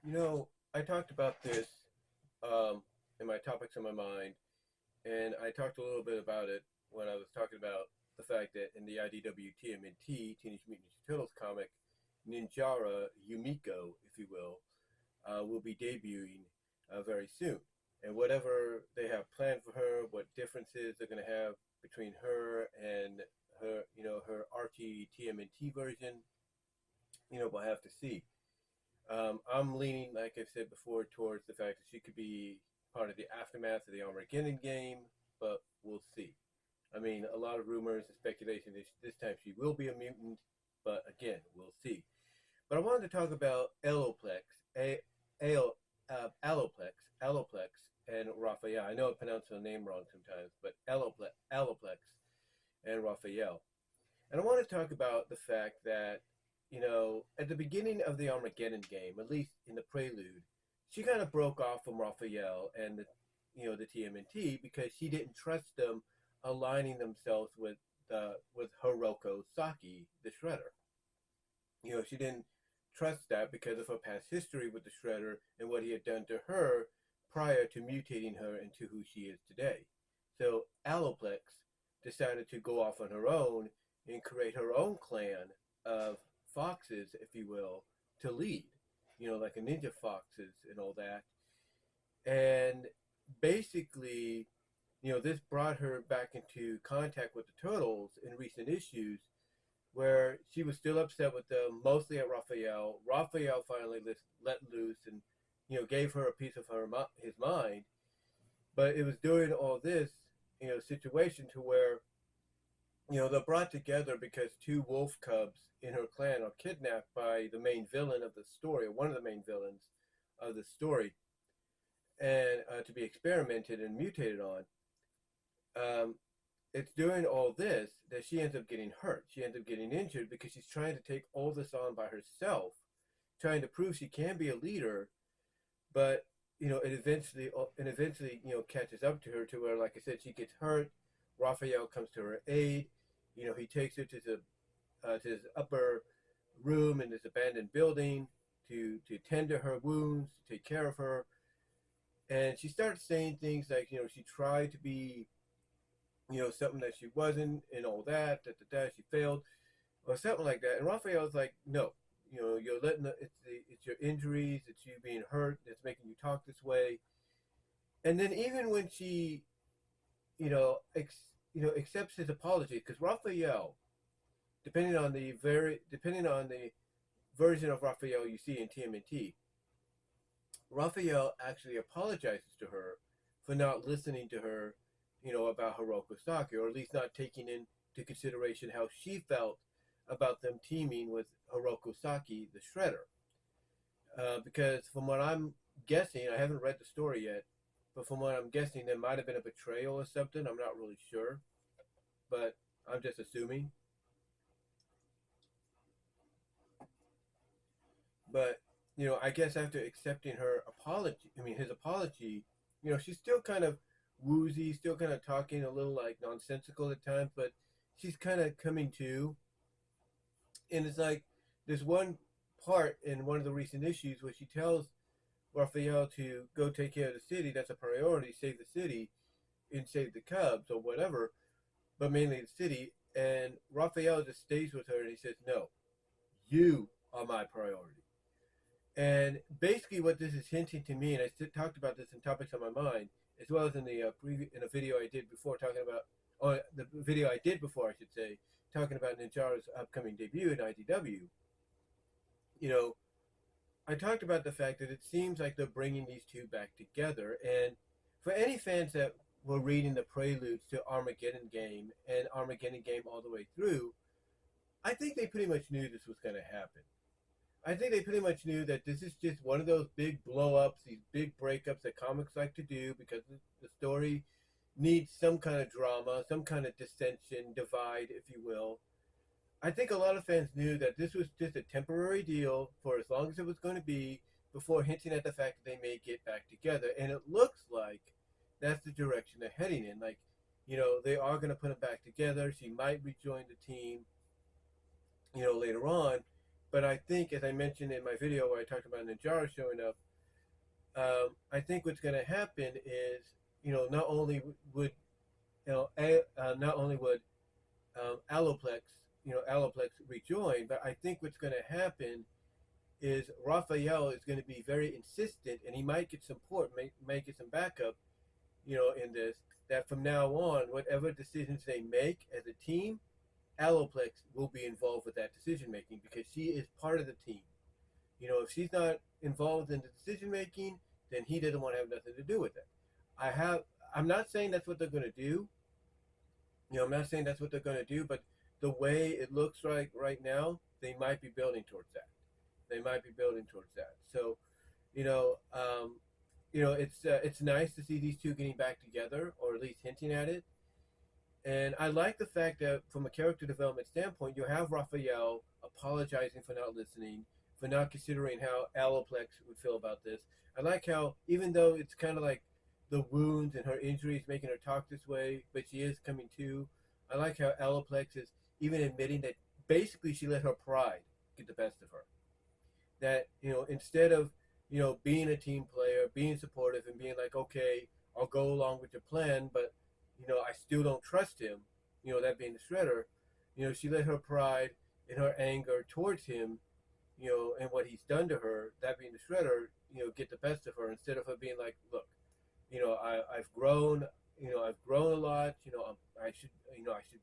You know, I talked about this um, in my topics on my mind, and I talked a little bit about it when I was talking about the fact that in the IDW TMNT, Teenage Mutant Ninja Turtles comic, Ninjara Yumiko, if you will be debuting very soon. And whatever they have planned for her, what differences they're going to have between her and her Archie TMNT version, we'll have to see. I'm leaning, like I've said before, towards the fact that she could be part of the aftermath of the Armageddon game, but we'll see. I mean, a lot of rumors and speculation is this time she will be a mutant, but again, we'll see. But I wanted to talk about Aloplex, and Raphael. I know I pronounce the name wrong sometimes, but Aloplex and Raphael. And I want to talk about the fact that, at the beginning of the Armageddon game, at least in the prelude, she kind of broke off from Raphael and the TMNT because she didn't trust them aligning themselves with Hiroko Saki, the Shredder. She didn't trust that because of her past history with the Shredder and what he had done to her prior to mutating her into who she is today. So Aloplex decided to go off on her own and create her own clan of foxes, if you will, to lead, like a ninja foxes and all that. And basically, this brought her back into contact with the Turtles in recent issues where she was still upset with them, mostly at Raphael. Raphael finally let loose and, gave her a piece of his mind. But it was during all this, situation to where, they're brought together because two wolf cubs in her clan are kidnapped by the main villain of the story, or one of the main villains of the story, and to be experimented and mutated on. Um, it's during all this that she ends up getting hurt. She ends up getting injured because she's trying to take all this on by herself, trying to prove she can be a leader, but it eventually catches up to her to where, like I said, she gets hurt. Raphael comes to her aid. He takes her to his upper room in this abandoned building to tend to her wounds, to take care of her, and she starts saying things like she tried to be something that she wasn't and all that, she failed, or something like that. And Raphael's like, no, you're letting it's your injuries, it's you being hurt, that's making you talk this way. And then even when she, accepts his apology, because Raphael, depending on the version of Raphael you see in TMNT, Raphael actually apologizes to her for not listening to her, about Hiroko Saki, or at least not taking into consideration how she felt about them teaming with Hiroko Saki, the Shredder. Because from what I'm guessing, I haven't read the story yet, but from what I'm guessing, there might have been a betrayal or something. I'm not really sure, but I'm just assuming. But I guess after accepting her apology, I mean his apology, she's still kind of woozy, still kind of talking a little like nonsensical at times, but she's kind of coming to. And it's like there's one part in one of the recent issues where she tells Raphael to go take care of the city. That's a priority. Save the city and save the Cubs or whatever, but mainly the city. And Raphael just stays with her and he says, "No, you are my priority." And basically, what this is hinting to me, and I talked about this in topics on my mind, as well as in the in a video I did before, talking about, or the video I did before, I should say, talking about Ninjara's upcoming debut in IDW. You know, I talked about the fact that it seems like they're bringing these two back together, and for any fans that were reading the preludes to Armageddon game and Armageddon game all the way through, I think they pretty much knew this was going to happen. I think they pretty much knew that this is just one of those big blow ups, these big breakups that comics like to do because the story needs some kind of drama, some kind of dissension, divide, if you will. I think a lot of fans knew that this was just a temporary deal for as long as it was going to be before hinting at the fact that they may get back together. And it looks like that's the direction they're heading in. Like, they are going to put them back together. She might rejoin the team, later on. but I think, as I mentioned in my video where I talked about Ninjara showing up, I think what's going to happen is, not only would, not only would Aloplex, Aloplex rejoin, but I think what's going to happen is Raphael is going to be very insistent, and he might get support, might get some backup, in this, that from now on, whatever decisions they make as a team, Aloplex will be involved with that decision making because she is part of the team. If she's not involved in the decision making, then he doesn't want to have nothing to do with it. I'm not saying that's what they're going to do. I'm not saying that's what they're going to do, but the way it looks like right now, they might be building towards that. They might be building towards that. So, it's nice to see these two getting back together, or at least hinting at it. And I like the fact that from a character development standpoint, you have Raphael apologizing for not listening, for not considering how Aloplex would feel about this. I like how, even though it's kind of like the wounds and her injuries making her talk this way, but she is coming to, I like how Aloplex is even admitting that basically she let her pride get the best of her. That, instead of, being a team player, being supportive and being like, okay, I'll go along with your plan, but I still don't trust him, that being the Shredder, she let her pride and her anger towards him, and what he's done to her, that being the Shredder, get the best of her, instead of her being like, look, I've grown, I've grown a lot, I should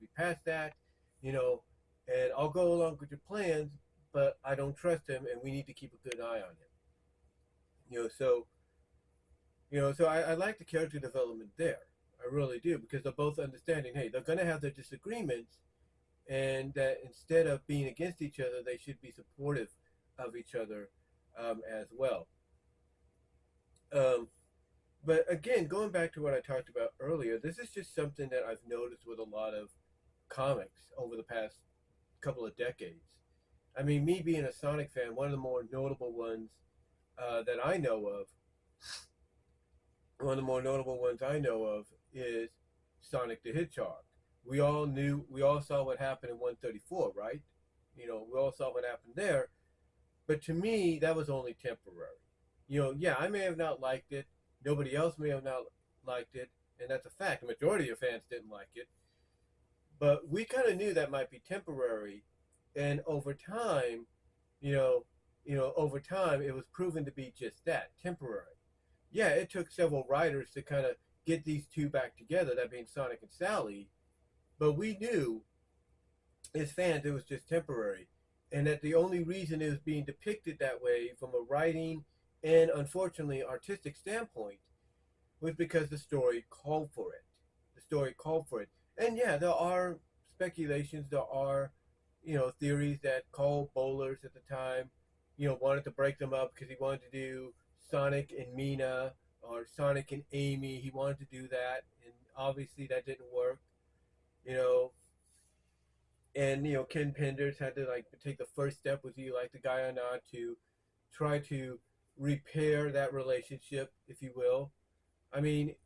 be past that, and I'll go along with your plans, but I don't trust him, and we need to keep a good eye on him. So I like the character development there. I really do, because they're both understanding, hey, they're going to have their disagreements, and that instead of being against each other, they should be supportive of each other as well. But again, going back to what I talked about earlier, this is just something that I've noticed with a lot of comics over the past couple of decades. I mean, me being a Sonic fan, one of the more notable ones that I know of, is Sonic the Hedgehog. We all saw what happened in 134, right? We all saw what happened there. But to me, that was only temporary. Yeah, I may have not liked it. Nobody else may have not liked it. And that's a fact. The majority of fans didn't like it. But we kind of knew that might be temporary. And over time, over time, it was proven to be just that, temporary. Yeah, it took several writers to kind of get these two back together, that being Sonic and Sally, but we knew as fans it was just temporary, and that the only reason it was being depicted that way from a writing and, unfortunately, artistic standpoint was because the story called for it. The story called for it. And yeah, there are speculations, there are, theories that Cole Bowlers at the time, wanted to break them up because he wanted to do Sonic and Mina or Sonic and Amy. He wanted to do that, and obviously that didn't work. And Ken Penders had to take the first step with you, like the guy or not, to try to repair that relationship, if you will. I mean,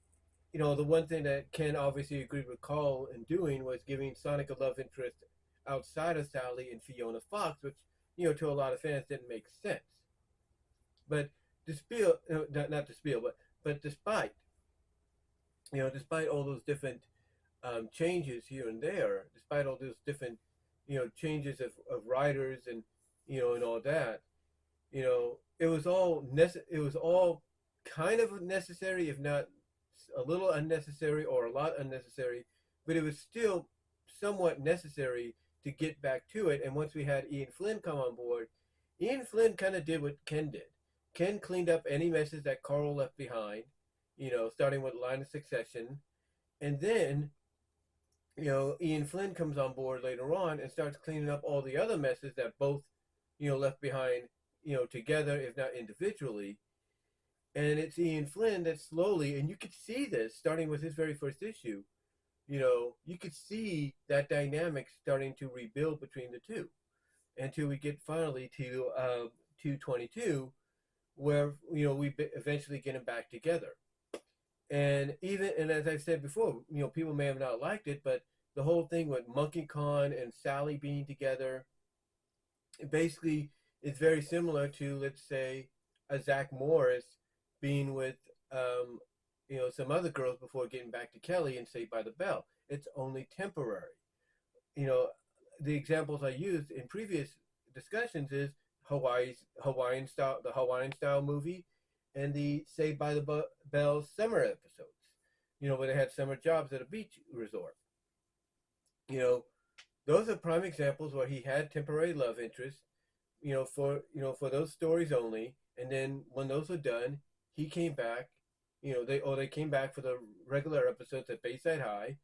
the one thing that Ken obviously agreed with Cole in doing was giving Sonic a love interest outside of Sally and Fiona Fox, which to a lot of fans didn't make sense. But despite despite all those different changes here and there, despite all those different changes of writers and and all that, it was all kind of necessary, if not a little unnecessary or a lot unnecessary, but it was still somewhat necessary to get back to it. And once we had Ian Flynn come on board, Ian Flynn kind of did what Ken did. Ken cleaned up any messes that Carl left behind, starting with Line of Succession. And then, Ian Flynn comes on board later on and starts cleaning up all the other messes that both, left behind, together, if not individually. And it's Ian Flynn that slowly, and you could see this starting with his very first issue, you could see that dynamic starting to rebuild between the two until we get finally to 222, where we eventually get them back together. And as I've said before, people may have not liked it, but the whole thing with Monkey Kong and Sally being together, basically is very similar to, let's say, a Zach Morris being with, um, some other girls before getting back to Kelly and Saved by the Bell. It's only temporary. You know, the examples I used in previous discussions is Hawaiian style, the Hawaiian style movie, and the Saved by the Bell summer episodes. Where they had summer jobs at a beach resort. You know, those are prime examples where he had temporary love interest. For those stories only, and then when those were done, he came back. They came back for the regular episodes at Bayside High,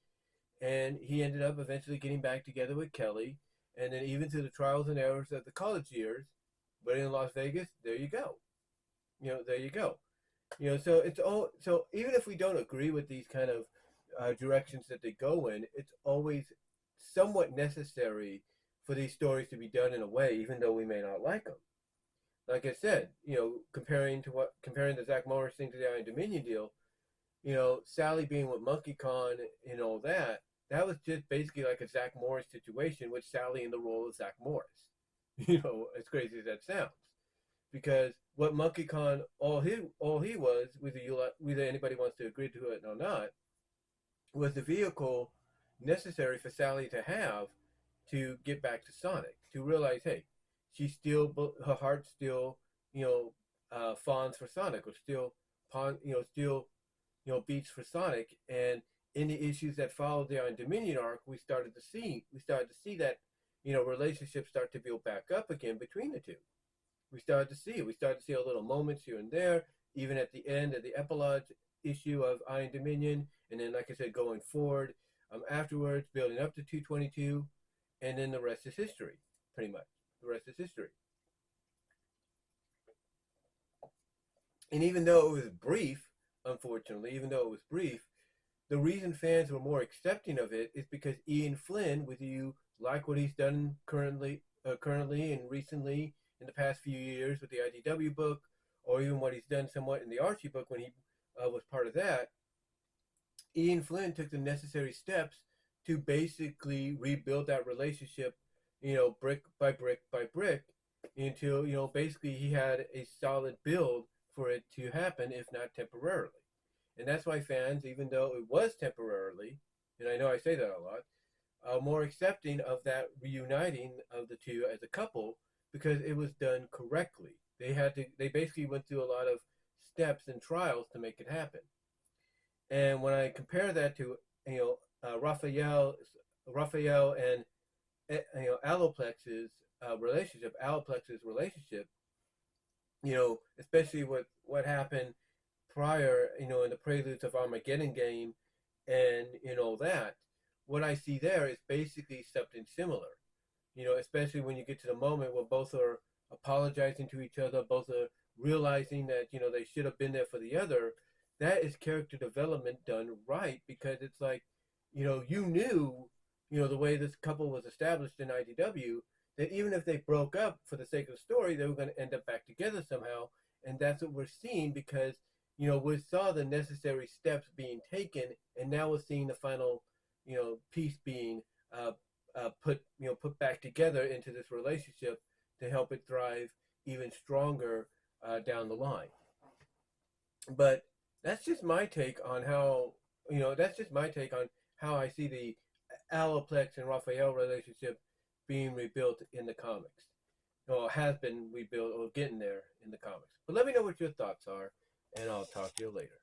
and he ended up eventually getting back together with Kelly, and then even through the trials and errors of the college years, but in Las Vegas, there you go. There you go. So it's all, so even if we don't agree with these kind of directions that they go in, it's always somewhat necessary for these stories to be done in a way, even though we may not like them. Like I said, comparing the Zach Morris thing to the Iron Dominion deal, Sally being with Monkey Khan and all that, that was just basically like a Zach Morris situation with Sally in the role of Zach Morris. As crazy as that sounds. Because what Monkey Khan, all he was, whether anybody wants to agree to it or not, was the vehicle necessary for Sally to have to get back to Sonic, to realize, hey, her heart still, fawns for Sonic, or still beats for Sonic. And in the issues that followed the Iron Dominion arc, we started to see that, relationships start to build back up again between the two. We started to see a little moments here and there, even at the end of the epilogue issue of Iron Dominion, and then, like I said, going forward, afterwards, building up to 222, and then the rest is history, pretty much. The rest is history. And even though it was brief, unfortunately, the reason fans were more accepting of it is because Ian Flynn, whether you like what he's done currently and recently in the past few years with the IDW book, or even what he's done somewhat in the Archie book when he was part of that, Ian Flynn took the necessary steps to basically rebuild that relationship, brick by brick by brick, until, basically he had a solid build for it to happen, if not temporarily. And that's why fans, even though it was temporarily, and I know I say that a lot, are more accepting of that reuniting of the two as a couple, because it was done correctly. They basically went through a lot of steps and trials to make it happen. And when I compare that to, Raphael and, Aloplex's relationship, especially with what happened prior, in the preludes of Armageddon game and, that, what I see there is basically something similar. Especially when you get to the moment where both are apologizing to each other, both are realizing that, they should have been there for the other. That is character development done right, because it's like, you knew, the way this couple was established in IDW, that even if they broke up for the sake of the story, they were going to end up back together somehow. And that's what we're seeing, because, we saw the necessary steps being taken, and now we're seeing the final, piece being put back together into this relationship to help it thrive even stronger down the line. But that's just my take on how I see the Aloplex and Raphael relationship being rebuilt in the comics, or has been rebuilt, or getting there in the comics. But let me know what your thoughts are, and I'll talk to you later.